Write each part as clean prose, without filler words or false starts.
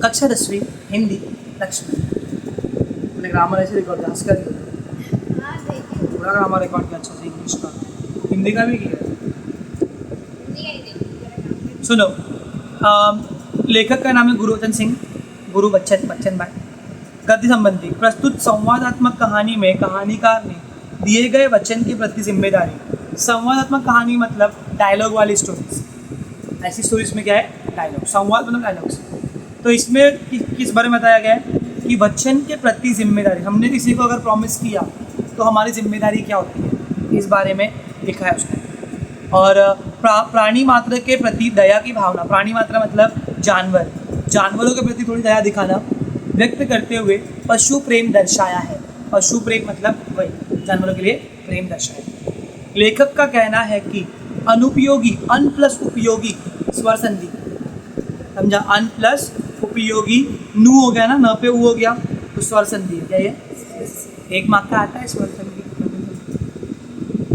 कक्षा 10वीं हिंदी लक्ष्मी। मैंने ग्रामर ऐसे रिकॉर्ड किया, आजकल पूरा ग्रामर रिकॉर्ड किया अच्छे से, इंग्लिश का, हिंदी का भी किया। सुनो, लेखक का नाम है गुरुवचन सिंह, गुरु बच्चन भाई। गद्य संबंधी प्रस्तुत संवादात्मक कहानी में कहानीकार ने दिए गए वचन के प्रति जिम्मेदारी। संवादात्मक कहानी मतलब डायलॉग वाली स्टोरीज। ऐसी स्टोरीज में क्या है? डायलॉग। संवाद मतलब डायलॉग्स। तो इसमें किस बारे में बताया गया है कि वचन के प्रति जिम्मेदारी। हमने किसी को अगर प्रॉमिस किया तो हमारी जिम्मेदारी क्या होती है, इस बारे में लिखा है उसने। और प्राणी मात्र के प्रति दया की भावना। प्राणी मात्र मतलब जानवर, जानवरों के प्रति थोड़ी दया दिखाना व्यक्त करते हुए पशु प्रेम दर्शाया है। पशु प्रेम मतलब वही जानवरों के लिए प्रेम दर्शाया है। लेखक का कहना है कि अनुपयोगी, अन प्लस उपयोगी स्वर संधि, समझा? अन प्लस उपयोगी, नू हो गया ना, न पे ऊ हो गया, तो स्वर संधि है। क्या ये एक मार्क का आता है स्वर संधि।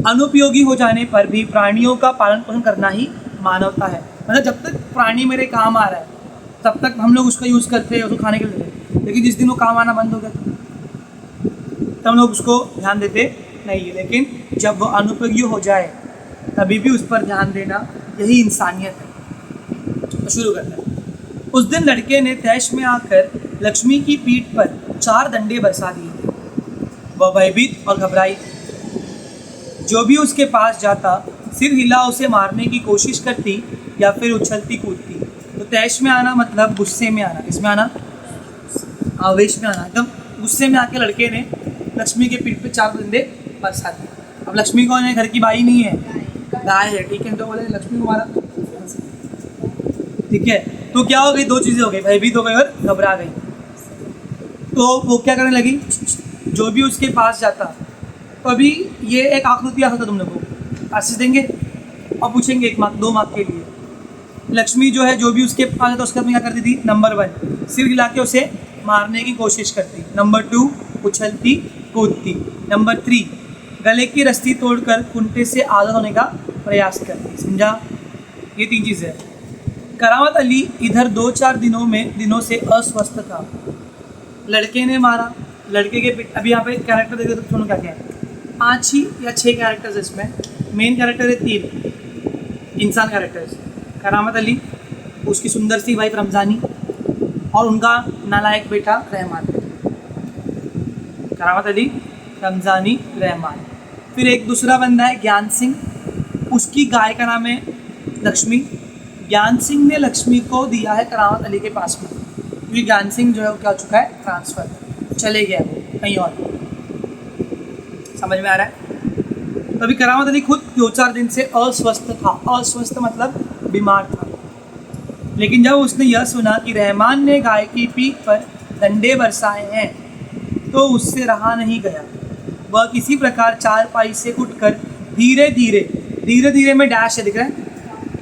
अनुपयोगी हो जाने पर भी प्राणियों का पालन पोषण करना ही मानवता है। मतलब जब तक प्राणी मेरे काम आ रहा है तब तक हम लोग उसका यूज़ करते हैं, उसको खाने के लिए देते हैं। लेकिन जिस दिन वो काम आना बंद हो गया तब हम लोग उसको ध्यान देते नहीं है। लेकिन जब वो अनुपयोगी हो जाए तभी भी उस पर ध्यान देना, यही इंसानियत है। तो शुरू करते हैं। उस दिन लड़के ने तैश में आकर लक्ष्मी की पीठ पर 4 डंडे बरसा दिए। वह भयभीत और घबराई। जो भी उसके पास जाता सिर हिला उसे मारने की कोशिश करती या फिर उछलती कूदती। तो तैश में आना मतलब गुस्से में आना। इसमें आना आवेश में आना। एकदम गुस्से में आके लड़के ने लक्ष्मी के पीठ पे 4 डंडे बरसा दिए। अब लक्ष्मी कौन है? घर की बाई नहीं है, गाय है, ठीक है? तो बोले लक्ष्मी को मारा, ठीक है? तो क्या हो गई? 2 चीज़ें हो गई, भयभीत हो गई और घबरा गई। तो वो क्या करने लगी? जो भी उसके पास जाता, तो अभी ये एक आकृति आ सकता तुम लोगों को, आशीष देंगे और पूछेंगे 1 मार्क 2 मार्क के लिए। लक्ष्मी जो है, जो भी उसके पास जाता उसके हाथ में क्या करती थी? नंबर 1 सिर हिला के उसे मारने की कोशिश करती। नंबर 2 उछलती कूदती। नंबर 3 गले की रस्सी तोड़कर कुंटे से आज़ाद होने का प्रयास करती। समझा? ये 3 चीज़ें हैं। करामत अली इधर 2-4 दिनों से अस्वस्थ था। लड़के ने मारा, लड़के के पिट। अभी यहाँ पे कैरेक्टर देखते तो सुनो क्या क्या है। 5 ही या 6 कैरेक्टर्स इसमें। मेन कैरेक्टर है 3 इंसान कैरेक्टर्स। करामत अली, उसकी सुंदर सी वाइफ रमज़ानी और उनका नालायक बेटा रहमान। करामत अली, रमज़ानी, रहमान। फिर एक दूसरा बंदा है ज्ञान सिंह, उसकी गाय का नाम है लक्ष्मी। ज्ञान सिंह ने लक्ष्मी को दिया है करामत अली के पास में, क्योंकि ज्ञान सिंह जो है वो क्या हो चुका है? ट्रांसफ़र, चले गया वो कहीं और। समझ में आ रहा है? तभी करामत अली खुद 2-4 दिन से अस्वस्थ था। अस्वस्थ मतलब बीमार था। लेकिन जब उसने यह सुना कि रहमान ने गाय की पीठ पर डंडे बरसाए हैं तो उससे रहा नहीं गया। वह किसी प्रकार चारपाई से उठकर धीरे धीरे में डैश है, दिख रहा है?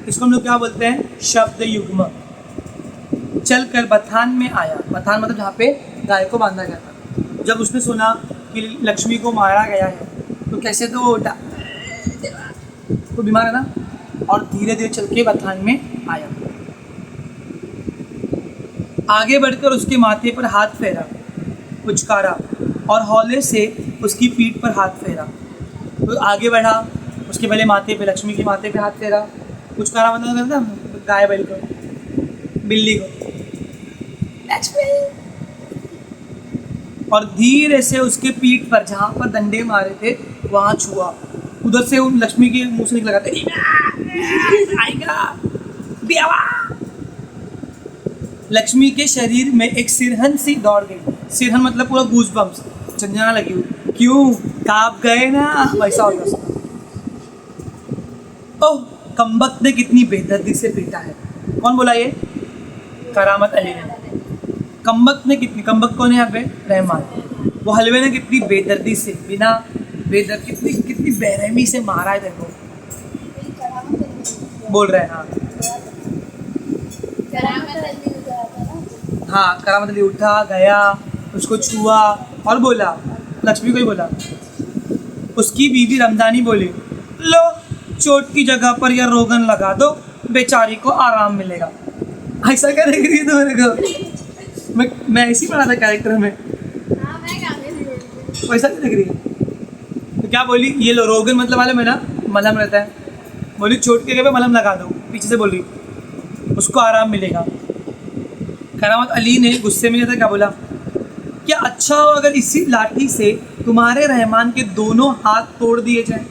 इसको हम लोग क्या बोलते हैं? शब्द युग्म। चलकर बथान में आया। बथान मतलब जहाँ पे गाय को बांधा गया था। जब उसने सुना कि लक्ष्मी को मारा गया है तो कैसे तो बीमार है ना, और धीरे धीरे चल के बथान में आया। आगे बढ़कर उसके माथे पर हाथ फेरा, पुचकारा और हौले से उसकी पीठ पर हाथ फेरा। तो आगे बढ़ा, उसके पहले माथे पे, लक्ष्मी के माथे पे हाथ फेरा। पुचकारा मतलब करता है गाय बैल को, बिल्ली को, लक्ष्मी। और धीरे से उसके पीठ पर जहाँ पर डंडे मारे थे वहाँ छुआ। उधर से उन लक्ष्मी के मुंह से निकल जाते लक्ष्मी के शरीर में एक सिरहन सी दौड़ गई। सिरहन मतलब पूरा गूज बम्स, झंझना लगी हुई। क्यों? काँप गए ना, वैसा होता है। ओह, कमबख्त ने कितनी बेदर्दी से पीटा है। कौन बोला ये? करामत अली ने। कमबख्त ने कितनी, कमबख्त कौन है यहाँ पे? रहमान। वो हलवे ने कितनी बेदर्दी से, बिना बेदर्द, कितनी बेरहमी से मारा है देखो, बोल रहे हैं। हाँ, करामत अली उठा, गया, उसको छुआ और बोला, लक्ष्मी को ही बोला। उसकी बीवी रमज़ानी बोली, लो चोट की जगह पर यह रोगन लगा दो, बेचारी को आराम मिलेगा। ऐसा करेगी तो मेरे को मैं ऐसी बना था कैरेक्टर में, हाँ मैं काफी सी वैसा नहीं लग रही है। तो क्या बोली, ये लो रोगन मतलब वाले में ना मलहम रहता है, बोली चोट के जगह पे मलहम लगा दो, पीछे से बोल रही उसको आराम मिलेगा। करामत अली ने गुस्से में था क्या बोला, क्या अच्छा हो अगर इसी लाठी से तुम्हारे रहमान के दोनों हाथ तोड़ दिए जाएं,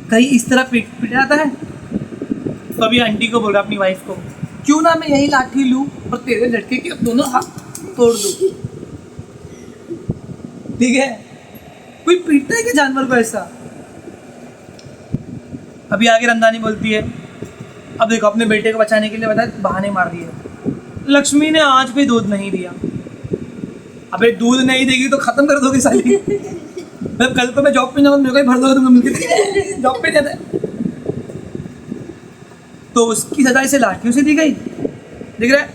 कहीं इस तरह पिटाता है। तो अभी आंटी को बोल रहा अपनी वाइफ को, क्यों ना मैं यही लाठी लूं और तेरे लड़के के दोनों हाथ तोड़ दूं। ठीक है, कोई पीटता है क्या जानवर को ऐसा। अभी आगे रमदानी बोलती है, अब देखो अपने बेटे को बचाने के लिए बताया बहाने मार दिए, लक्ष्मी ने आज भी दूध नहीं दिया। अबे दूध नहीं देगी तो खत्म कर दोगे साली। मतलब कल को मैं जॉब पे जाऊँ मेरे को ही भर दोगे तुम मिलकर, जॉब पे जाता है। तो उसकी सजा इसे लाठियों से दी गई। देख रहा है,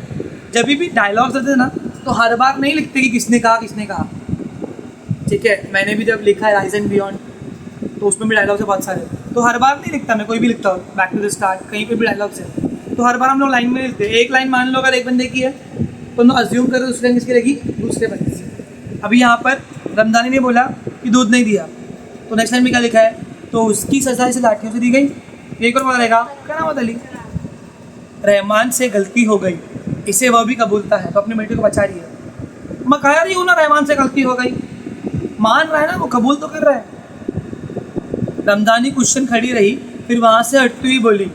जब भी डायलॉग्स होते हैं ना तो हर बार नहीं लिखते कि किसने कहा किसने कहा। ठीक है, मैंने भी जब लिखा है राइज एंड बियॉन्ड तो उसमें भी डायलॉग्स है बहुत सारे, तो हर बार नहीं लिखता मैं, कोई भी लिखता हूँ बैक टू द स्टार्ट कहीं पे भी डायलॉग्स है तो हर बार हम लोग लाइन में लिखते हैं। एक लाइन मान लो अगर एक बंदे की है तो हम अज्यूम करो दूसरे किसकी रहेगी, दूसरे बंदे से। अभी यहाँ पर रमदानी ने बोला कि दूध नहीं दिया, तो नेक्स्ट लाइन में क्या लिखा है, तो उसकी सजा इसे लाठियों से दी गई। एक और पता रहेगा करामत अली, रहमान से गलती हो गई, इसे वह भी कबूलता है तो अपने बेटे को बचा रही है। मैं कह रही हूँ ना रहमान से गलती हो गई, मान रहा है ना, वो कबूल तो कर रहा है। रमदानी कुछ क्षण खड़ी रही, फिर वहाँ से हटती हुई बोली,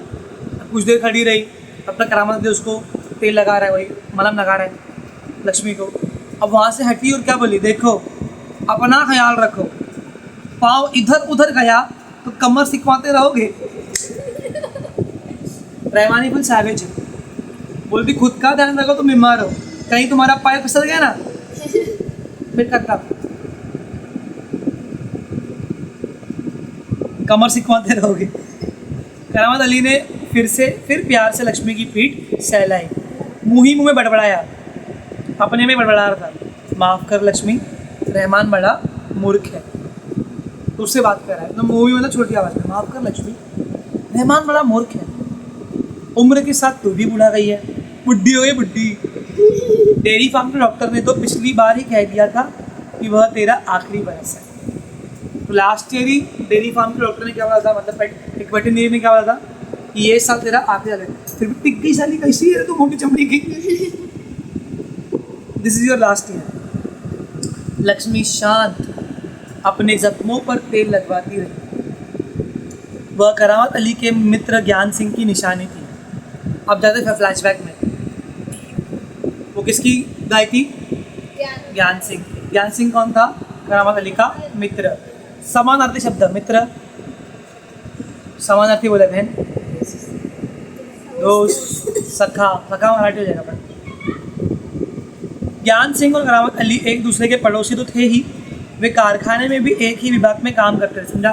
कुछ देर खड़ी रही, तब तक करामत उसको तेल लगा रहा है, वही मलहम लगा रहा है लक्ष्मी को। अब वहाँ से हटी और क्या बोली, देखो अपना ख्याल रखो, पाँव इधर उधर गया तो कमर सिकवाते रहोगे। रहमानी फुल सैवेज है, बोलती खुद का ध्यान रखो तुम बीमार हो, कहीं तुम्हारा पैर फिसल गया ना फिर करता कमर सिकवाते रहोगे। करामत अली ने फिर प्यार से लक्ष्मी की पीठ सहलाई, मुँह ही मुँह में बड़बड़ाया, अपने में बड़बड़ा रहा था, माफ़ कर लक्ष्मी, रहमान बड़ा मूर्ख है। तो उससे बात कर रहा है तो मुँह ही मतलब छोटी आवाज़ में, माफ़ कर लक्ष्मी, रहमान बड़ा मूर्ख है, उम्र के साथ तू भी बूढ़ा गई है, बुढ़ी हो गई बुढ़ी। डेयरी फार्म के डॉक्टर ने तो पिछली बार ही कह दिया था कि वह तेरा आखिरी बरस है। तो लास्ट ईयर ही डेयरी फार्म के डॉक्टर ने क्या बोला था, मतलब एक वेटरनरी ने क्या बोला था कि ये साल तेरा आखिरी साल है, फिर भी टिक गई साली, कैसी है तू मोटी चमड़ी की। This is your last year. Lakshmi शांत अपने जख्मों पर तेल लगवाती रही। वह करामत अली के मित्र ज्ञान सिंह की निशानी थी। अब जाते हैं फ्लैशबैक में, वो किसकी गाय थी, ज्ञान सिंह। ज्ञान सिंह कौन था, करामत अली का मित्र। समानार्थी शब्द मित्र, समानार्थी बोले बहन, दोस्त, सखा, सखा मराठी हो जाएगा। ज्ञान सिंह और करामत अली एक दूसरे के पड़ोसी तो थे ही, वे कारखाने में भी एक ही विभाग में काम करते थे, समझा।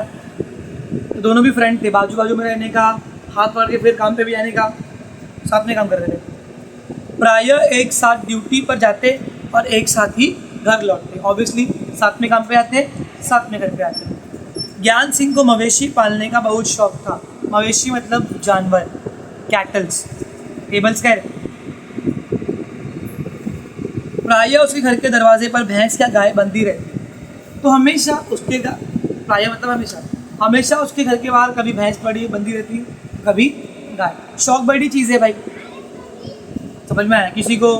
तो दोनों भी फ्रेंड थे, बाजू बाजू में रहने का, हाथ पकड़ के फिर काम पे भी जाने का, साथ में काम करते थे। प्रायः एक साथ ड्यूटी पर जाते और एक साथ ही घर लौटते। ऑब्वियसली साथ में काम पे आते, साथ में घर पे आते। ज्ञान सिंह को मवेशी पालने का बहुत शौक था। मवेशी मतलब जानवर, कैटल्स, टेबल्स कह रहे। प्रायः उसके घर के दरवाजे पर भैंस या गाय बंधी रहती, तो हमेशा उसके प्रायः मतलब हमेशा उसके घर के बाहर कभी भैंस पड़ी बंधी रहती, कभी गाय। शौक बड़ी चीज़ है भाई, समझ में आया। किसी को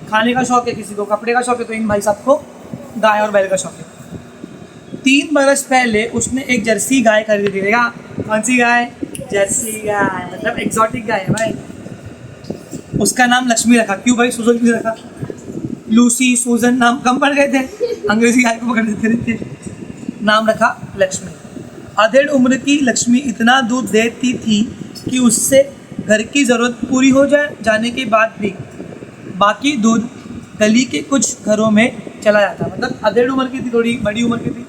खाने का शौक है, किसी को कपड़े का शौक है, तो इन भाई साहब को गाय और बैल का शौक है। 3 बरस पहले उसने एक जर्सी गाय खरीदी थी। देखा कौन सी गाय, जर्सी गाय, मतलब एग्जॉटिक गाय है भाई। उसका नाम लक्ष्मी रखा। क्यों भाई, सुजन क्यों रखा, लूसी सूजन नाम कम पड़ गए थे, अंग्रेजी गाय को पकड़ देते थे, नाम रखा लक्ष्मी। अधेड़ उम्र की लक्ष्मी इतना दूध देती थी कि उससे घर की ज़रूरत पूरी हो जाने के बाद भी बाकी दूध गली के कुछ घरों में चला जाता। मतलब अधेड़ उम्र की थी, थोड़ी बड़ी उम्र की थी,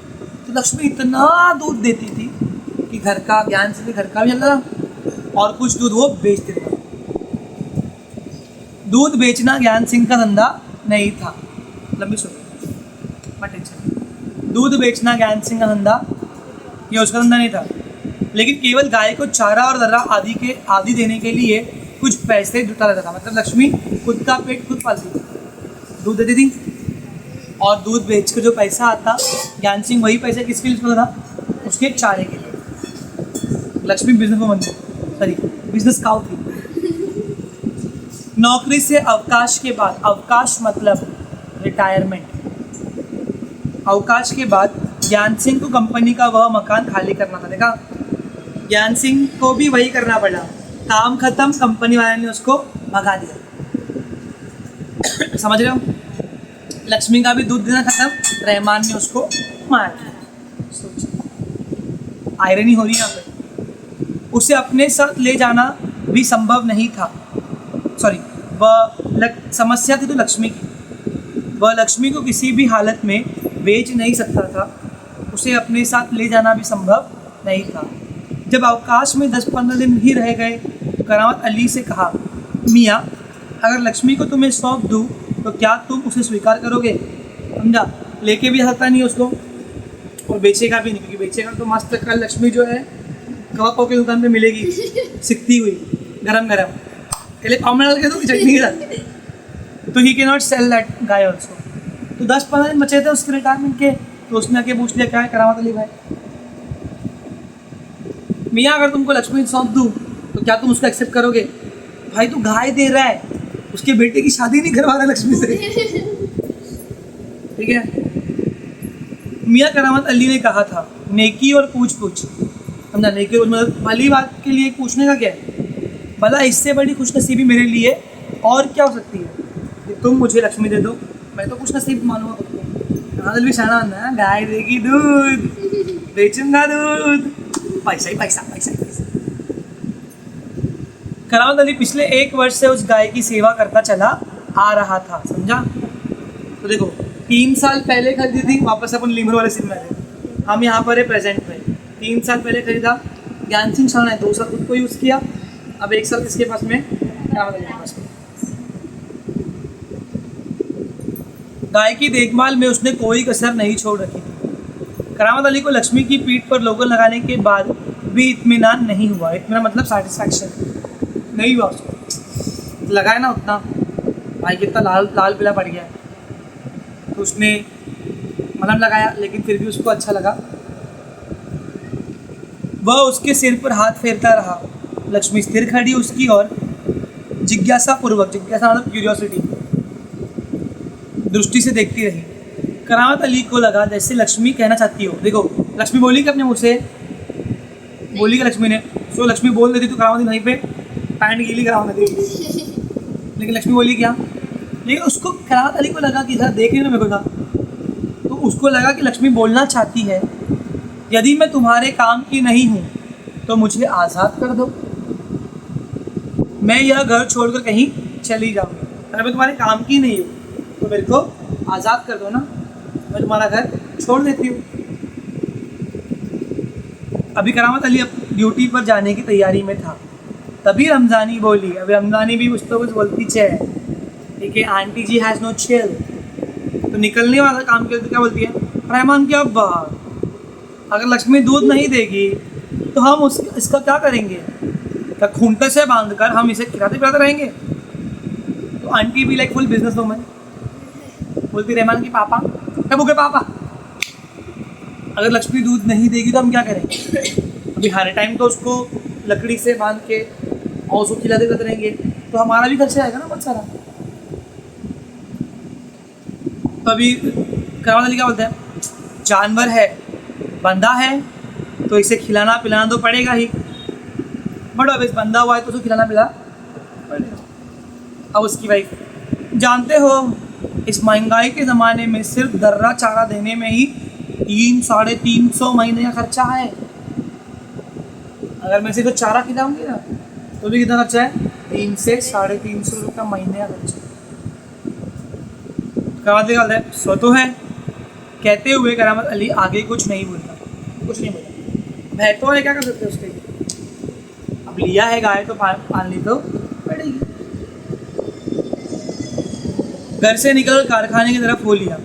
तो लक्ष्मी इतना दूध देती थी कि घर का, ज्ञान से घर का भी चलता था और कुछ दूध वो बेचते थे। दूध बेचना ज्ञान सिंह का धंधा नहीं था। लंबी सुनो, टेंशन। दूध बेचना ज्ञान सिंह का धंधा, ये उसका धंधा नहीं था, लेकिन केवल गाय को चारा और दर्रा आदि देने के लिए कुछ पैसे जुटा रहता था। मतलब लक्ष्मी खुद का पेट खुद पालती थी, दूध देती थी और दूध बेच कर जो पैसा आता ज्ञान सिंह वही पैसे किसके लिए उसका था, उसके चारे के लिए। लक्ष्मी बिजनेस वुमन थी, सॉरी बिजनेस काउ थी। नौकरी से अवकाश के बाद, अवकाश मतलब रिटायरमेंट, अवकाश के बाद ज्ञान सिंह को कंपनी का वह मकान खाली करना था। देखा, ज्ञान सिंह को भी वही करना पड़ा, काम खत्म, कंपनी वाले ने उसको भगा दिया। समझ रहे हो, लक्ष्मी का भी दूध देना खत्म, रहमान ने उसको मार दिया। सोचिए, आयरनी हो रही है यहाँ पे। उसे अपने साथ ले जाना भी संभव नहीं था, सॉरी वह समस्या थी तो लक्ष्मी की, वह लक्ष्मी को किसी भी हालत में बेच नहीं सकता था, उसे अपने साथ ले जाना भी संभव नहीं था। जब अवकाश में 10-15 दिन ही रह गए, करामत अली से कहा, मियाँ अगर लक्ष्मी को तुम्हें सौंप दूँ तो क्या तुम उसे स्वीकार करोगे? समझा, लेके भी सकता नहीं उसको और बेचेगा भी नहीं, क्योंकि बेचेगा तो मस्त कल लक्ष्मी जो है कबाब पाव की दुकान पे मिलेगी सिकती हुई गरम गरम, पहले पाव में डाल के दो चटनी के साथ, तो ही के not sell that guy also. तो 10-15 दिन बचे थे उसके रिटायरमेंट के, तो उसने आके पूछ लिया, क्या है करामत अली भाई, मियाँ अगर तुमको लक्ष्मी सौंप दूँ तो क्या तुम उसको एक्सेप्ट करोगे? भाई तू गाय दे रहा है, उसके बेटे की शादी नहीं करवा रहा लक्ष्मी से, ठीक है। मियाँ करामत अली ने कहा था, नेकी और पूछ पूछ, समझा, नेकी और मतलब भली बात के लिए पूछने का क्या है, भला इससे बड़ी खुशनसीबी मेरे लिए और क्या हो सकती है कि तुम मुझे लक्ष्मी दे दो, मैं तो खुशनसीब मानूंगा खुद को। करामत भी शाना होना है, गाय देगी दूध, बेचूंगा दूध, पैसा ही पैसा, पैसा ही पैसा। करामत अली पिछले 1 वर्ष से उस गाय की सेवा करता चला आ रहा था, समझा। तो देखो 3 साल पहले खरीदी थी, वापस अपन लिमरो वाले सीन में आए, हम यहाँ पर है प्रेजेंट में। 3 साल पहले खरीदा, ज्ञान सिंह शाना है, 2 साल खुद को यूज़ किया, अब 1 साल किसके पास में, करामत अली के पास में। गाय की देखभाल में उसने कोई कसर नहीं छोड़ रखी थी। करामत अली को लक्ष्मी की पीठ पर लोगन लगाने के बाद भी इत्मीनान नहीं हुआ। इत्मीनान मतलब सेटिस्फैक्शन नहीं हुआ उसको, लगाया ना उतना, भाई कितना लाल लाल पीला पड़ गया, तो उसने मलहम लगाया लेकिन फिर भी उसको अच्छा लगा। वह उसके सिर पर हाथ फेरता रहा। लक्ष्मी स्थिर खड़ी उसकी और जिज्ञासा पूर्वक, जिज्ञासा मतलब क्यूरियोसिटी, दृष्टि से देखती रही। करामत अली को लगा जैसे लक्ष्मी कहना चाहती हो, देखो लक्ष्मी बोली कि अपने मुँह से बोली कि लक्ष्मी ने, सो लक्ष्मी बोल देती तो करामत अली वहीं पे पैंट गीली करामत अली, लेकिन लक्ष्मी बोली क्या, लेकिन उसको करामत अली को लगा कि जरा देख लेना मेरे को था, तो उसको लगा कि लक्ष्मी बोलना चाहती है, यदि मैं तुम्हारे काम की नहीं हूँ तो मुझे आज़ाद कर दो, मैं यह घर छोड़कर कहीं चली जाऊँगी, अगर मैं तुम्हारे काम की नहीं हूँ तो मेरे को आज़ाद कर दो ना, मैं तुम्हारा घर छोड़ देती हूँ। अभी करामत अली ड्यूटी पर जाने की तैयारी में था, तभी रमज़ानी बोली। अभी रमज़ानी भी कुछ तो कुछ बोलती है, ठीक है, auntie ji has no chill, तो निकलने वाला काम के लिए तो क्या बोलती है, रहमान की अब्बा अगर लक्ष्मी दूध नहीं देगी तो हम इसका क्या करेंगे, क्या खूंटे से बांध कर हम इसे खिलाते पिलाते रहेंगे? तो आंटी भी लाइक फुल बिजनेस वूमन बोलती, रहमान की पापा, क्या बोले पापा, अगर लक्ष्मी दूध नहीं देगी तो हम क्या करेंगे? अभी हर टाइम तो उसको लकड़ी से बांध के और उसको खिलाते पिलाते रहेंगे तो हमारा भी खर्चा आएगा ना बहुत सारा। तो अभी करामत अली क्या बोलते हैं, जानवर है, बंदा है तो इसे खिलाना पिलाना तो पड़ेगा ही, बट अब इस बंदा हुआ है तो उसको खिलाना पिलाना पड़ेगा। अब उसकी वाइफ, जानते हो इस महंगाई के ज़माने में सिर्फ दर्रा चारा देने में ही 300-350 महीने का खर्चा है, अगर मैं सिर्फ चारा खिलाऊंगी ना तो भी कितना खर्चा है, 300 से 350 रुपये का महीने का खर्चा। करामत अली का सो तो है, कहते हुए करामत अली आगे कुछ नहीं बोलता, कुछ नहीं बोलता, भय तो है, क्या कर सकते उसके, अब लिया है गाय तो पालनी तो पड़ेगी। घर से निकल कारखाने की तरफ हो लिया।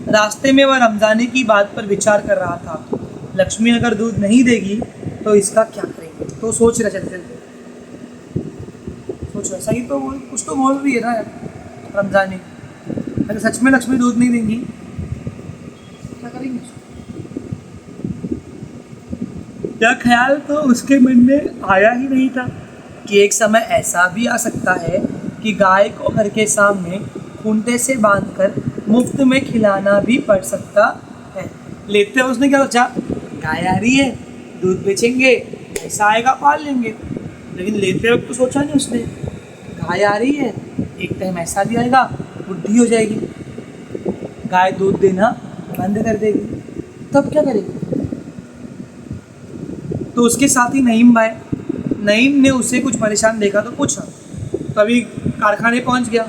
रास्ते में वह रमज़ानी की बात पर विचार कर रहा था, लक्ष्मी अगर दूध नहीं देगी तो इसका क्या करेंगे, तो सोच रहे चलते कुछ ऐसा ही तो बोल, कुछ तो बोल रही है ना रमजानी। अगर सच में लक्ष्मी दूध नहीं देंगी क्या करेंगे? क्या ख्याल तो उसके मन में आया ही नहीं था कि एक समय ऐसा भी आ सकता है कि गाय को घर के सामने खूंटे से बांधकर मुफ्त में खिलाना भी पड़ सकता है। लेते हुए उसने क्या सोचा, गाय आ रही है, दूध बेचेंगे, पैसा आएगा, पाल लेंगे। लेकिन लेते वक्त तो सोचा नहीं उसने, गाय आ रही है, एक टाइम ऐसा भी आएगा बुढ़ी हो जाएगी, गाय दूध देना बंद कर देगी, तब क्या करेगी? तो उसके साथ ही नईम भाई, नईम ने उसे कुछ परेशान देखा तो पूछा। तो अभी कारखाने पहुंच गया,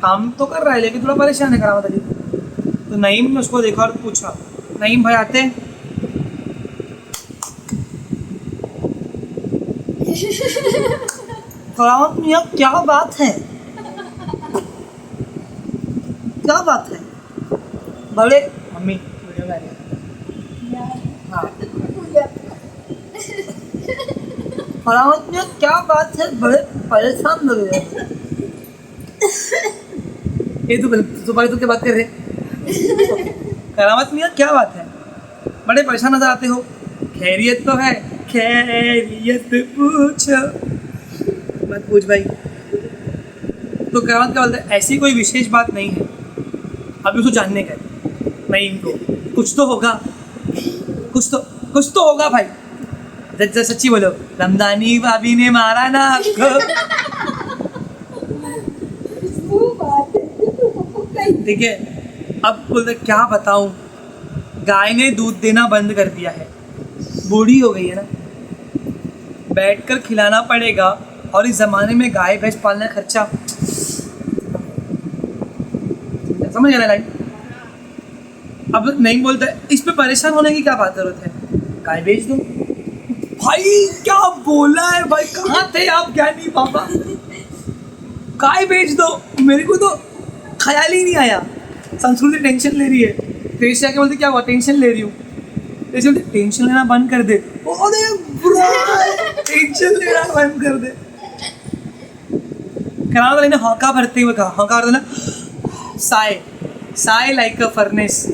काम तो कर रहा है लेकिन थोड़ा परेशान है करामत अली। तो नईम ने उसको देखा और पूछा, नईम भाई आते हैं? करामत मियाँ क्या बात है, क्या बात है? बड़े मम्मी वीडियो में आ रही है। हाँ करामत मियाँ क्या बात है, बड़े परेशान लग रहे हैं। ये तो भाई तो क्या बात कर रहे? करामत मियाँ क्या बात है, बड़े परेशान नजर आते हो, खैरियत तो है? खैरियत पूछो, मत पूछ भाई। तो करामत क्या बोलते हैं, ऐसी कोई विशेष बात नहीं है, अभी उसको जानने का नहीं, इनको कुछ तो होगा, कुछ तो होगा भाई। सच्ची बोलो, रमदानी भाभी ने मारा ना आपको? ठीक है, अब बोलते क्या बताऊं, गाय ने दूध देना बंद कर दिया है, बूढ़ी हो गई है ना, बैठकर खिलाना पड़ेगा, और इस जमाने में गाय भैंस पालना खर्चा, समझ गया लाइन? अब नहीं बोलता इस पे परेशान होने की क्या बात जरूरत है, गाय बेच दो। भाई क्या बोला है भाई, कहाँ थे आप ज्ञानी बाबा? गाय बेच दो, मेरे को तो ख्याल ही नहीं आया। संस्कृति टेंशन ले रही है, तेरे से आके बोलते क्या हुआ, टेंशन ले रही हूँ, तेरे से बोलते टेंशन लेना बंद कर दे। अरे टेंशन लेना बंद कर दे। करामत अली ने हौका भरते हुए कहा, हौका भरते ना, sigh like a furnace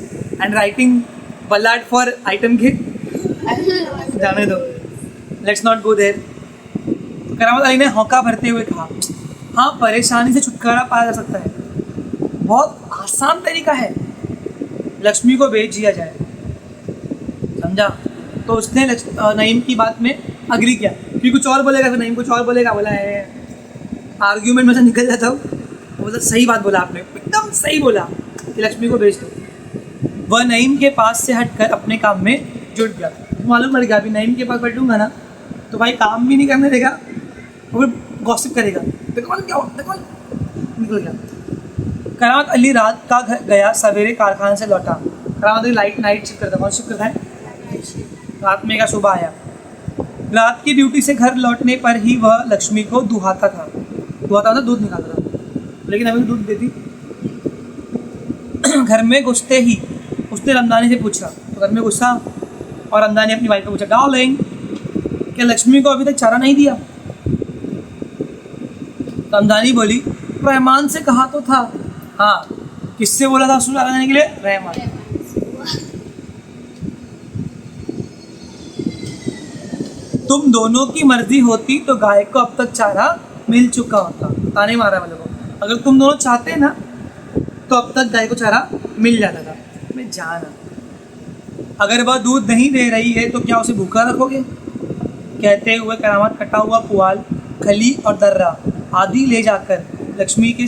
and writing ballad for item के, जाने दो, लेट्स नॉट गो देयर। करामत अली ने हौका भरते हुए कहा, हाँ परेशानी से छुटकारा पाया जा सकता है, बहुत आसान तरीका है, लक्ष्मी को बेच दिया जाए, समझा? तो उसने नईम की बात में अग्री किया, क्योंकि कुछ और बोलेगा, फिर नईम कुछ और बोलेगा, बोला है आर्ग्यूमेंट में से निकल जाता हूँ, बोला सही बात बोला आपने, एकदम सही बोला कि लक्ष्मी को बेच दो। वह नईम के पास से हटकर अपने काम में जुट गया। मालूम पड़ गया, अभी नईम के पास बैठूंगा ना तो भाई काम भी नहीं करने देगा और फिर गॉसिप करेगा, देखो क्या देखो, निकल गया। करामत अली रात का घर गया, सवेरे कारखाने से लौटा। करामत अली नाइट शिफ्ट करता, कौन शिफ्ट करता है? रात में का सुबह आया। रात की ड्यूटी से घर लौटने पर ही वह लक्ष्मी को दुहाता था मतलब दूध निकालता था, लेकिन अभी दूध देती। घर में घुसते ही उसने रमदानी से पूछा, तो घर में घुसा और रमदानी अपनी वाइफ को पूछा, डार्लिंग क्या लक्ष्मी को अभी तक चारा नहीं दिया? रमदानी बोली, रहमान से कहा तो था। हाँ, किससे बोला था उसको चारा देने के लिए? रहमान। तुम दोनों की मर्जी होती तो गाय को अब तक चारा मिल चुका होता। ताने मारा वाले को, अगर तुम दोनों चाहते ना तो अब तक गाय को चारा मिल जाता था। मैं जाना, अगर वह दूध नहीं दे रही है तो क्या उसे भूखा रखोगे? कहते हुए करामत कटा हुआ पुआल, खली और दर्रा आदि ले जाकर लक्ष्मी के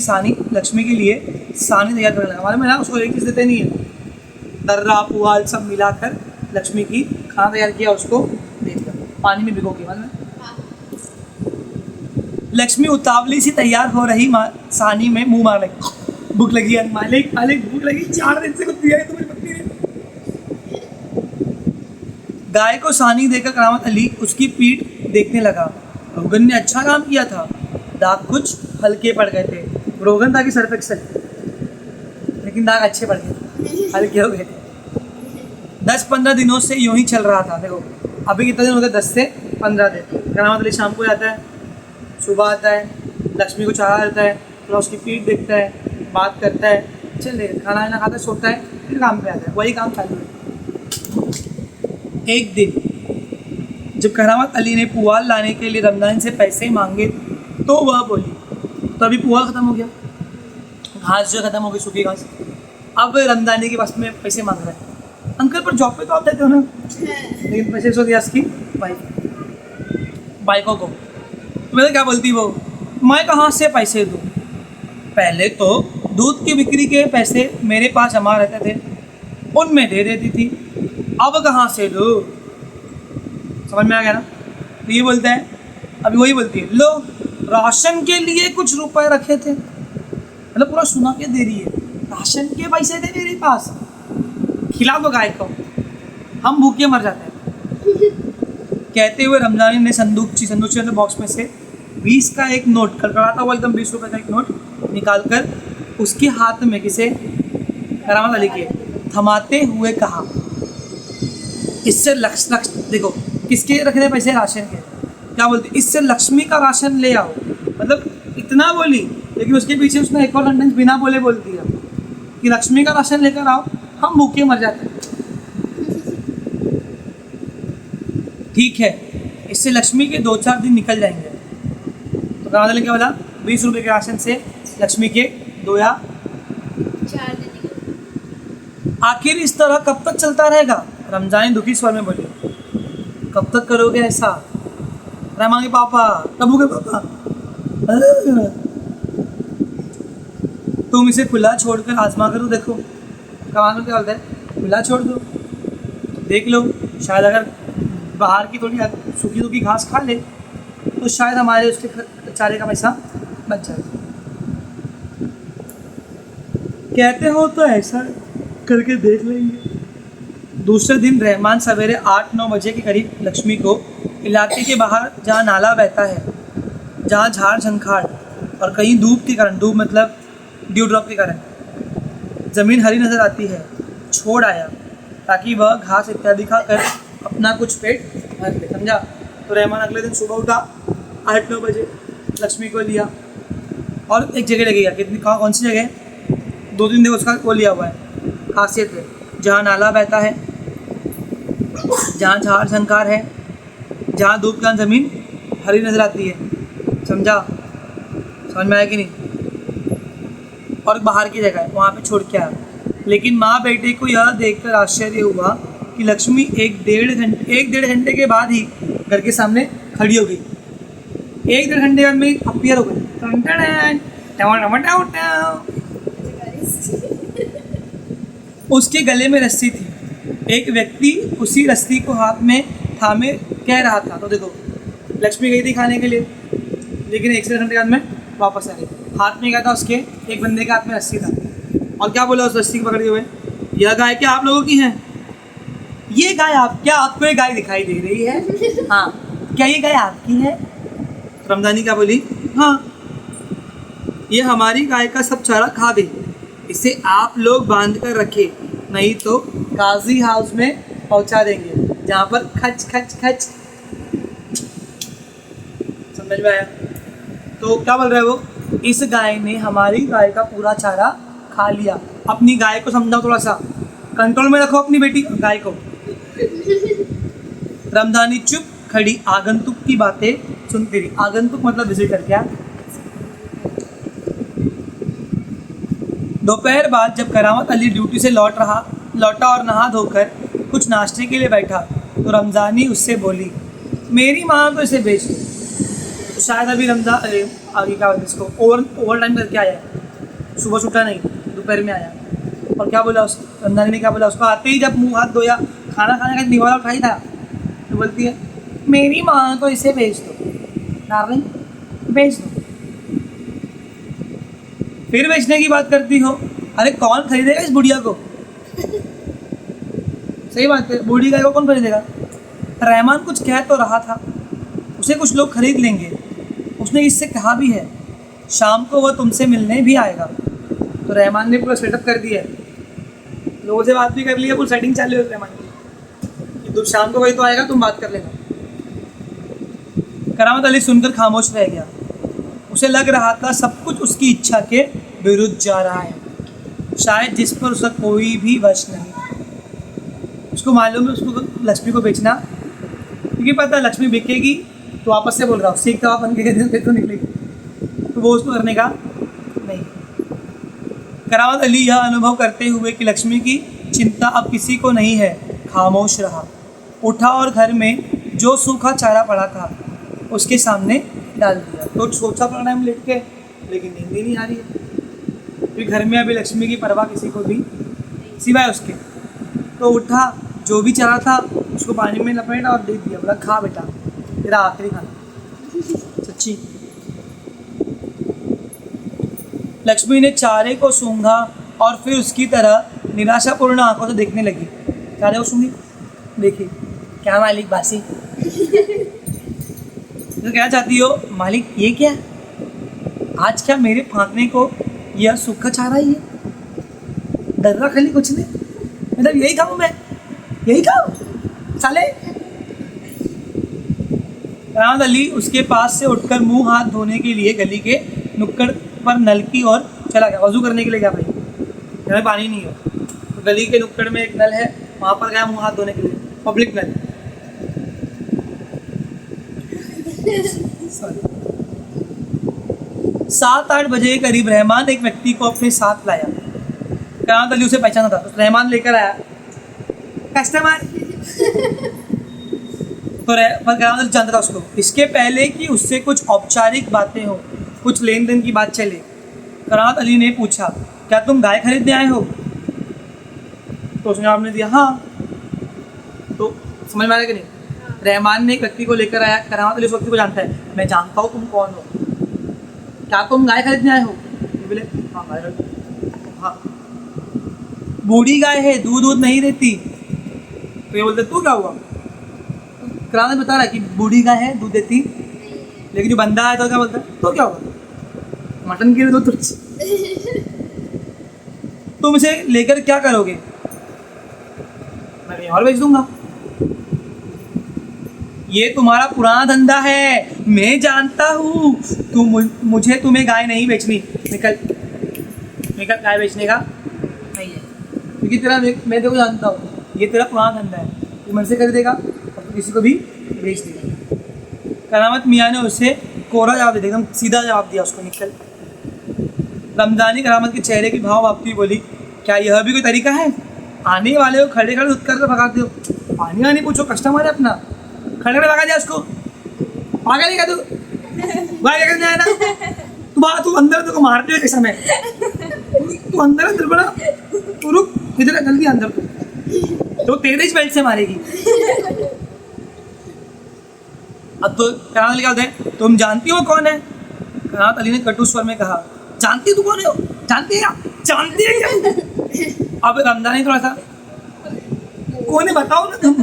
लिए सानी तैयार करने लगा। मालूम है ना, उसको एक चीज़ देते नहीं है, दर्रा पुआल सब मिलाकर लक्ष्मी की खाना तैयार किया, उसको दे दिया पानी में भिगो के। मालूम है, लक्ष्मी उतावली सी तैयार हो रही, सानी में मुंह मार लगी, भूख लगी है मालिक, भूख लगी, 4 दिन से कुछ दिया है तुम्हारी पत्नी ने। गाय को सानी देकर करामत अली उसकी पीठ देखने लगा। रोगन ने अच्छा काम किया था, दाग कुछ हल्के पड़ गए थे। रोगन था कि सर्फ एक्सेल, लेकिन दाग अच्छे पड़ गए, हल्के हो गए। 10-15 दिनों से यूं ही चल रहा था। देखो अभी कितने दिन हो गए, 10 से 15 दिन। करामत अली शाम को जाता है, सुबह आता है, लक्ष्मी को चारा देता है, थोड़ा उसकी पीठ देखता है, बात करता है, चले खाना वाना खाता है, सोता है, फिर काम पे आता है। वही काम चालू है। एक दिन जब करामत अली ने पुआल लाने के लिए रमजान से पैसे मांगे तो वह बोली, तो अभी पुआल ख़त्म हो गया, घास जो ख़त्म हो गई, सूखी घास। अब रमजानी के पास में पैसे मांग रहा है। अंकल पर जॉब पे तो आप देते हो ना, लेकिन पैसे सो दिया उसकी बाइकों को। मेरे क्या बोलती वो, मैं कहाँ से पैसे दूँ? पहले तो दूध की बिक्री के पैसे मेरे पास जमा रहते थे, उनमें दे देती थी, अब कहाँ से दूँ? समझ में आ गया ना? तो ये बोलता है, अभी वही बोलती है, लो राशन के लिए कुछ रुपए रखे थे, मतलब पूरा सुना के दे रही है, राशन के पैसे थे मेरे पास, खिला दो गाय को, हम भूखे मर जाते हैं। कहते हुए रमजानी ने संदूकची बॉक्स में से 20 का एक नोट, कड़कड़ाता हुआ एकदम 20 रुपए का एक नोट निकाल कर उसके हाथ में किसे, करामत अली के, थमाते हुए कहा, इससे लक्ष्य देखो किसके रखने पैसे, राशन के। क्या बोलते, इससे लक्ष्मी का राशन ले आओ। मतलब इतना बोली, लेकिन उसके पीछे उसने एक और सेंटेंस बिना बोले बोल दिया कि लक्ष्मी का राशन लेकर आओ, हम भूखे मर जाते हैं। ठीक है, इससे लक्ष्मी के 2-4 दिन निकल जाएंगे। तो करामत अली क्या बोला, 20 रुपये के राशन से लक्ष्मी के 2 या 4 दिन। आखिर इस तरह कब तक चलता रहेगा? रमजानी दुखी स्वर में बोली, कब तक करोगे ऐसा? रहमान के पापा, कब होगे पापा? तुम इसे खुला छोड़कर आजमा करो, देखो। कमाल क्या बोलता है, खुला छोड़ दो, देख लो, शायद अगर बाहर की थोड़ी सूखी सूखी घास खा ले तो शायद हमारे उसके चारे का पैसा बच जाए। कहते हो तो ऐसा करके देख लेंगे। दूसरे दिन रहमान सवेरे 8-9 बजे के करीब लक्ष्मी को इलाके के बाहर, जहाँ नाला बहता है, जहाँ झाड़ झंखाड़ और कहीं धूप के कारण, धूप मतलब ड्यू ड्रॉप के कारण ज़मीन हरी नज़र आती है, छोड़ आया ताकि वह घास इत्यादि खाकर अपना कुछ पेट भर ले, समझा? तो रहमान अगले दिन सुबह उठा 8-9 बजे, लक्ष्मी को लिया और एक जगह ले गया। कितनी, कौन सी जगह? 2-3 दिन उसका वो लिया हुआ है, खासियत है, जहाँ नाला बहता है, जहाँ झाड़ झंकार है, जहाँ धूप का ज़मीन हरी नज़र आती है, समझा? समझ में आया कि नहीं? और बाहर की जगह है, वहाँ पे छोड़ के आया। लेकिन माँ बेटे को यह देखकर आश्चर्य हुआ कि लक्ष्मी एक डेढ़ घंटे के बाद ही घर के सामने खड़ी हो गई। 1-1.5 घंटे बाद में अपीयर हो गई। उसके गले में रस्सी थी। एक व्यक्ति उसी रस्सी को हाथ में थामे कह रहा था। तो देखो, लक्ष्मी गई थी खाने के लिए, लेकिन 1 से 1.5 घंटे बाद में वापस आ गई। हाथ में क्या था उसके, एक बंदे के हाथ में रस्सी था, और क्या बोला उस रस्सी को पकड़े हुए, यह गाय क्या आप लोगों की है? ये गाय क्या आपको ये गाय दिखाई दे रही है? हाँ, क्या ये गाय आपकी है? रमजानी क्या बोली, हाँ, ये हमारी गाय का सब चारा खा गई, इसे आप लोग बांध कर रखे, नहीं तो काजी हाउस में पहुंचा देंगे, जहाँ पर खच खच खच। समझ में आया? तो क्या बोल रहे हो, इस गाय ने हमारी गाय का पूरा चारा खा लिया। अपनी गाय को समझाओ, थोड़ा सा कंट्रोल में रखो अपनी बेटी गाय को। रमजानी चुप खड़ी आगंतुक की बातें सुनती रही। आगंतुक मतलब विजिटर। क्या? दोपहर बाद जब करामत अली ड्यूटी से लौटा और नहा धोकर कुछ नाश्ते के लिए बैठा तो रमजानी उससे बोली, मेरी माँ तो इसे बेच दो। तो शायद अभी आगे क्या बोलते इसको, ओवर टाइम करके आया है, सुबह छूटा नहीं, दोपहर में आया। और क्या बोला रमजानी ने, क्या बोला उसको, आते ही जब मुंह हाथ धोया, खाना खाने का निवाला उठाई था, तो बोलती है, मेरी माँ तो इसे बेच दो डार्लिंग, बेच दो। फिर बेचने की बात करती हो, अरे कौन खरीदेगा इस बुढ़िया को? सही बात है, बूढ़ी गाय को कौन खरीदेगा? रहमान कुछ कह तो रहा था, उसे कुछ लोग खरीद लेंगे, उसने इससे कहा भी है, शाम को वह तुमसे मिलने भी आएगा। तो रहमान ने पूरा सेटअप कर दिया है, लोगों से बात भी कर ली है, पूरी सेटिंग चालू है रहमान की कि तुम शाम को वही तो आएगा, तुम बात कर लेना। करामत अली सुनकर खामोश रह गया। उसे लग रहा था सब कुछ उसकी इच्छा के विरुद्ध जा रहा है, शायद जिस पर उसका कोई भी वश नहीं। उसको मालूम है उसको लक्ष्मी को बेचना, क्योंकि पता है लक्ष्मी बिकेगी तो वापस से बोल रहा हूँ सीख तो आप बन के तो निकलेगी, तो वो उसको करने का नहीं। करामत अली यह अनुभव करते हुए कि लक्ष्मी की चिंता अब किसी को नहीं है, खामोश रहा, उठा और घर में जो सूखा चारा पड़ा था उसके सामने डाल दिया। तो सोचा पड़ा है लेट के, लेकिन नींद ही नहीं आ रही है, क्योंकि घर में अभी लक्ष्मी की परवाह किसी को भी सिवाय उसके। तो उठा, जो भी चारा था उसको पानी में लपेटा और दे दिया, बोला खा बेटा, तेरा आखिरी खाना। सच्ची लक्ष्मी ने चारे को सूंघा और फिर उसकी तरह निराशापूर्ण आंखों से देखने लगी। चारे को सूंघी, देखी, क्या मालिक बासी? तो क्या चाहती हो मालिक? ये क्या आज, क्या मेरे फांकने को यह सूखा चारा ही है? डर्रा खाली कुछ नहीं, मतलब यही खाऊं मैं, यही खाऊं साले। करामत अली उसके पास से उठकर मुंह हाथ धोने के लिए गली के नुक्कड़ पर नल की ओर चला गया। वजू करने के लिए गया भाई, घर में पानी नहीं हो, तो गली के नुक्कड़ में एक नल है, वहाँ पर गया मुंह हाथ धोने के लिए, पब्लिक नल। सॉरी। 7-8 बजे के करीब रहमान एक व्यक्ति को अपने साथ लाया। करामत अली उसे पहचाना था, तो रहमान लेकर आया कस्टमर। पर करामत अली जानता था उसको। इसके पहले कि उससे कुछ औपचारिक बातें हो, कुछ लेन देन की बात चले, करामत अली ने पूछा, क्या तुम गाय खरीदने आए हो? तो उसने जवाब ने दिया हाँ। तो समझ में आ रहा कि नहीं? रहमान ने एक व्यक्ति को लेकर आया, करामत अली उस व्यक्ति को जानता है, मैं जानता हूँ तुम कौन हो, क्या तुम गाय खरीदने आए हो? बोले हाँ गाय खरीदने। हाँ, बूढ़ी गाय है, दूध नहीं देती। तो ये बोलते तू क्या हुआ? करामत बता रहा है कि बूढ़ी गाय है, दूध देती, लेकिन जो बंदा है तो क्या बोलता है तो क्या हुआ, मटन की दो तुम इसे लेकर क्या करोगे? मैं कहीं और बेच दूंगा। ये तुम्हारा पुराना धंधा है, मैं जानता हूँ, मुझे तुम्हें गाय नहीं बेचनी, निकल निकल, गाय बेचने का नहीं है, क्योंकि तेरा मैं तेरे को जानता हूँ, ये तेरा पुराना धंधा है, तू मन से कर देगा और तू किसी को भी बेच देगा। करामत मियाँ ने उसे कोरा जवाब दे दिया, एकदम सीधा जवाब दिया उसको, निकल। रमजानी करामत के चेहरे की भाव भागती बोली, क्या यह भी कोई तरीका है? आने वाले को खड़े खड़े उत्तर कर भगाते हो, पानी आने पूछो, कस्टमर है अपना, खड़े खड़े भगा दिया उसको। पागल नहीं क्या तू? भाई क्या करने आया ना तू अंदर, तुमको मारते हुए कैसा मैं, तू अंदर बड़ा, तू रुक इधर, जल्दी अंदर, तो तेरे ही बेल्ट से मारेगी। अब तो करामत अली क्या बोलते हैं, तुम जानती हो कौन है? करामत अली ने कटु स्वर में कहा, जानती तू कौन है? जानती है क्या? जानती है क्या? अब रमजानी थोड़ा सा, कौन है बताओ ना तुम।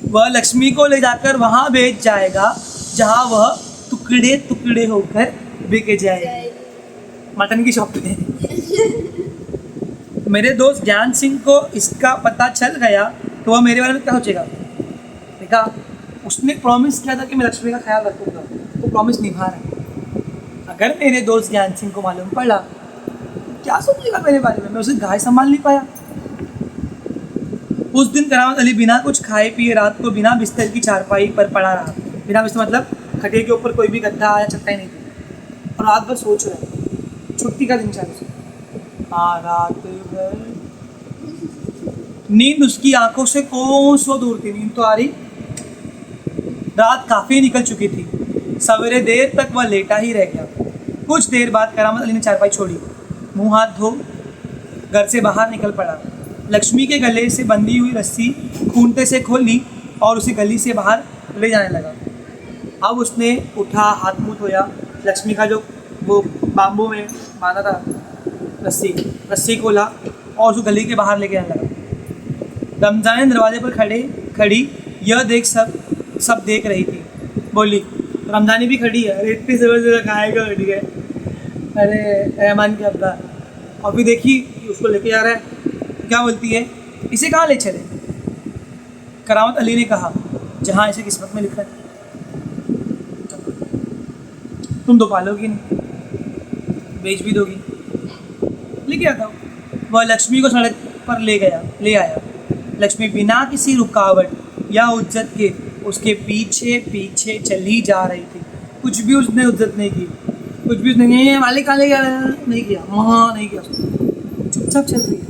वह लक्ष्मी को ले जाकर वहां बेच जाएगा जहां वह टुकड़े टुकड़े होकर बिक जाएगी, मटन की शॉप पे। मेरे दोस्त ज्ञान सिंह को इसका पता चल गया तो वह मेरे बारे में क्या सोचेगा? देखा, उसने प्रॉमिस किया था कि मैं लक्ष्मी का ख्याल रखूंगा, वो प्रॉमिस निभा रहा है। अगर मेरे दोस्त ज्ञान सिंह को मालूम पड़ा क्या सोचेगा मेरे बारे में? मैं उसे गाय संभाल नहीं पाया। उस दिन करामत अली बिना कुछ खाए पिए रात को बिना बिस्तर की चारपाई पर पड़ा रहा। बिना बिस्तर मतलब खटिया के ऊपर कोई भी गद्दा या चट्टाई नहीं थी, और रात भर सोच रहा है। छुट्टी का दिन चालू से, हाँ रात भर नींद उसकी आंखों से कोसों दूर थी। नींद तो आ रही, रात काफ़ी निकल चुकी थी। सवेरे देर तक वह लेटा ही रह गया। कुछ देर बाद करामत अली ने चारपाई छोड़ी, मुंह हाथ धो घर से बाहर निकल पड़ा। लक्ष्मी के गले से बंधी हुई रस्सी खूंटे से खोली और उसे गली से बाहर ले जाने लगा। अब उसने उठा, हाथ मुँह धोया, लक्ष्मी का जो वो बाम्बू में बांधा था रस्सी खोला और उसको गली के बाहर लेके जाने लगा। रमजान दरवाजे पर खड़ी यह देख सब देख रही थी। बोली, रमजानी भी खड़ी है, अरे इतनी ज़बरदस्त खाएगा ठीक है, अरे रहमान की अब्बा। अभी देखी उसको लेके जा रहा है, क्या बोलती है, इसे कहाँ ले चले? करामत अली ने कहा, जहाँ इसे किस्मत में लिखा है। तुम तो पालोगी नहीं, बेच भी दोगी। लेके आता हूँ। वह लक्ष्मी को सड़क पर ले आया। लक्ष्मी बिना किसी रुकावट या उज्जत के उसके पीछे पीछे चली जा रही थी। कुछ भी उसने उज्जत नहीं की, कुछ भी उसने नहीं, मालिक कहाँ ले गया, नहीं किया, वहाँ नहीं किया, चुपचाप चल रही है।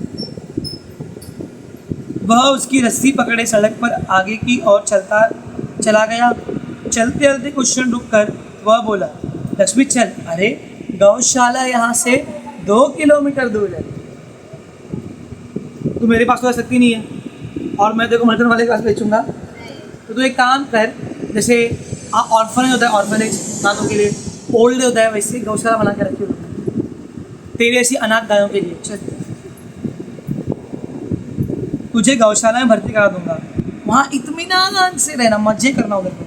वह उसकी रस्सी पकड़े सड़क पर आगे की ओर चला गया। चलते चलते कुछ क्षण रुक कर वह बोला, लक्ष्मी चल, अरे गौशाला यहाँ से 2 किलोमीटर दूर है। तू मेरे पास तो आ सकती नहीं है और मैं तेरे को मटन वाले के पास बेचूंगा। तो तू एक काम कर, जैसे ऑर्फनेज होता है, ऑर्फनेज नानों के लिए, ओल्ड होता है, वैसे गौशाला बना के रखी होती तेरे ऐसी अनाथ गायों के लिए। चल, तुझे गौशाला में भर्ती करा दूंगा, वहाँ इत्मीनान से रहना, मजे करना उधर पे।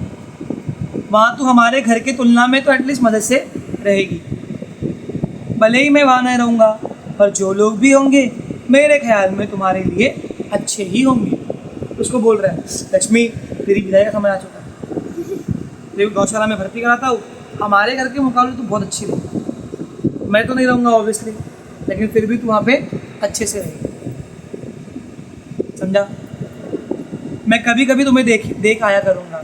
वहाँ तू हमारे घर की तुलना में तो एटलीस्ट मदद से रहेगी। भले ही मैं वहाँ नहीं रहूँगा, पर जो लोग भी होंगे मेरे ख्याल में तुम्हारे लिए अच्छे ही होंगे। उसको बोल रहा है, लक्ष्मी तेरी विदाई का समय आ चुका है, तेरी गौशाला में भर्ती कराता हूँ, हमारे घर के मुकाबले तू बहुत अच्छी रहेगी। मैं तो नहीं रहूँगा ऑब्वियसली, लेकिन फिर भी तू वहाँ पे अच्छे से रहेगी, समझा? मैं कभी कभी तुम्हें देख आया करूँगा,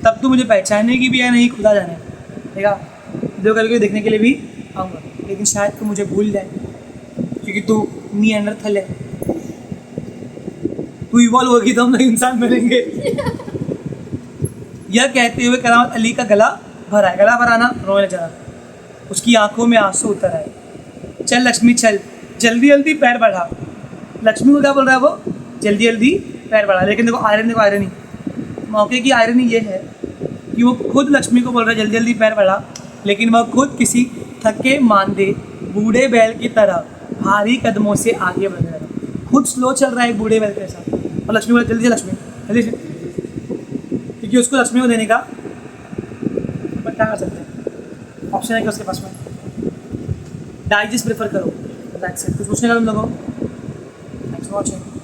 तब तू मुझे पहचानेगी भी या नहीं खुदा जाने, ठीक है? जो कभी कभी देखने के लिए भी आऊँगा, लेकिन शायद तू मुझे भूल जाए, क्योंकि तू निएंडरथल है। तू इवॉल्व होगी तो हम लोग इंसान बनेंगे। यह कहते हुए करामत अली का गला भराना, रोने लगा। उसकी आंखों में आंसू उतर आए। चल लक्ष्मी चल, जल्दी जल्दी पैर बढ़ा। लक्ष्मी को क्या बोल रहा है वो? जल्दी जल्दी पैर बढ़ा। लेकिन देखो आयरनी, मौके की आयरनी ये है कि वो खुद लक्ष्मी को बोल रहा है जल्दी जल्दी पैर बढ़ा, लेकिन वह खुद किसी थके मांदे बूढ़े बैल की तरह भारी कदमों से आगे बढ़ रहा है। खुद स्लो चल रहा है एक बूढ़े बैल के साथ, और लक्ष्मी बोला जल्दी से लक्ष्मी, जल्दी से, क्योंकि उसको लक्ष्मी को देने का, बट क्या कर सकते हैं, ऑप्शन है कि उसके पास में डाइजेस्ट प्रेफर करो। That's it. कुछ पूछने का तुम लोगों? Thanks for watching.